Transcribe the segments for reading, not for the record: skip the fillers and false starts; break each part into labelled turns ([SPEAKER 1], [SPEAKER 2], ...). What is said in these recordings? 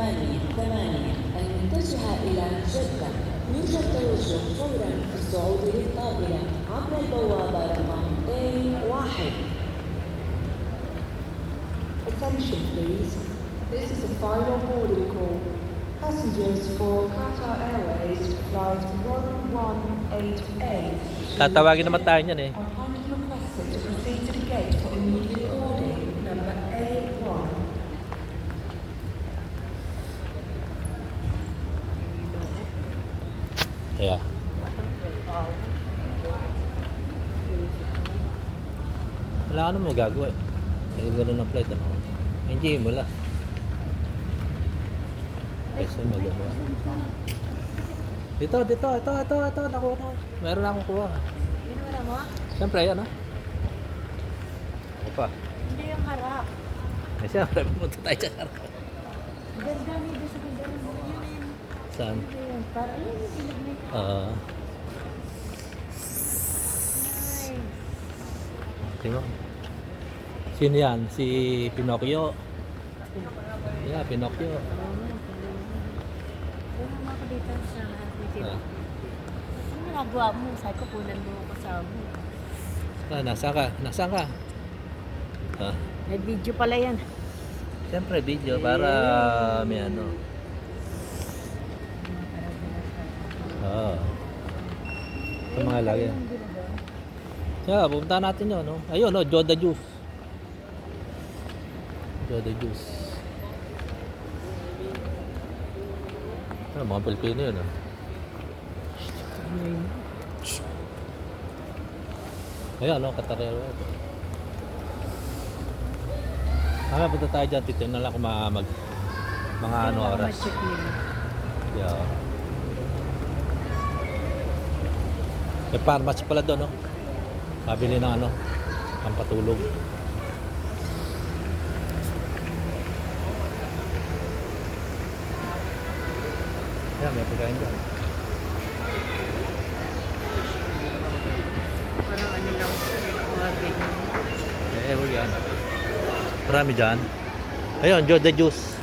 [SPEAKER 1] 888 المتجهة إلى جدة. يرجى التوجه فورا في الصعود للطائرة عبر البوابة رقم A1.
[SPEAKER 2] Attention please. This is a final boarding call. Passengers for Qatar Airways flight 1188.
[SPEAKER 3] Tatawagin naman tayo niyan eh.
[SPEAKER 2] Are kindly requested to proceed to the gate for immediate boarding, number A1.
[SPEAKER 3] Yeah. Wala ka naman magagawa eh. Kaya gano'n ng flight ano. Enjoy mo lang. Kasi magagawa. Ito. Nakuha na. Meron akong kuha.
[SPEAKER 4] Binura mo?
[SPEAKER 3] Siyempre, yan ah. Ako pa.
[SPEAKER 4] Hindi yung harap.
[SPEAKER 3] Eh siyempre, pumunta tayo sa harap.
[SPEAKER 4] Ganda nito sa ganda ng buhay yun.
[SPEAKER 3] Saan?
[SPEAKER 4] Ayun, para yun yung bilog na ito. Nice.
[SPEAKER 3] Tingnan. Sino yan? Si Pinocchio. Yeah, Pinocchio.
[SPEAKER 4] Punan mo ako dito sa video.
[SPEAKER 3] Ah.
[SPEAKER 4] Ano nagawa mo? Sabi ko, punan mo ako kasama mo.
[SPEAKER 3] Nasaan ka? Ah.
[SPEAKER 4] May video pala yan.
[SPEAKER 3] Siyempre, video para may ano. Oo. Ito mga lagi. Yeah, pupunta natin yun. No? Ayun, no? Joda Juice. Ano, mga Pilipino yun. Ayun, no? Qatar Airways. Punta tayo dyan. Titignan lang kung mga ano oras.
[SPEAKER 4] Ma-check nila.
[SPEAKER 3] Yeah. May pharmacy pala doon, no? Pabili ng ano, ang patulog. Yan, may pagkain dyan.
[SPEAKER 4] Parang ano lang, mga ganyan.
[SPEAKER 3] Huwag yan. Marami dyan. Ayun, Joda Juice.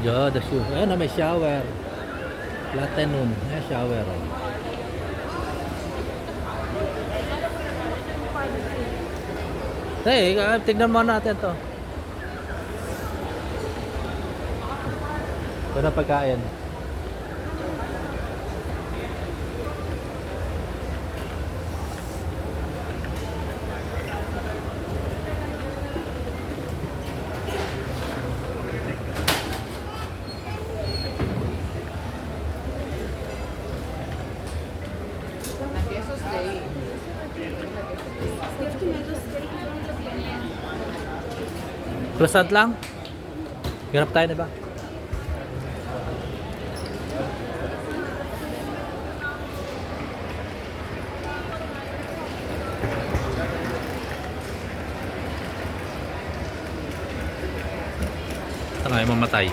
[SPEAKER 3] Ayun na, may shower. Platinum. May shower. Hey, tignan mo natin to. Ito na pagkain. Croissant lang? Hirap tayo na ba? Ito nga yung mamatay.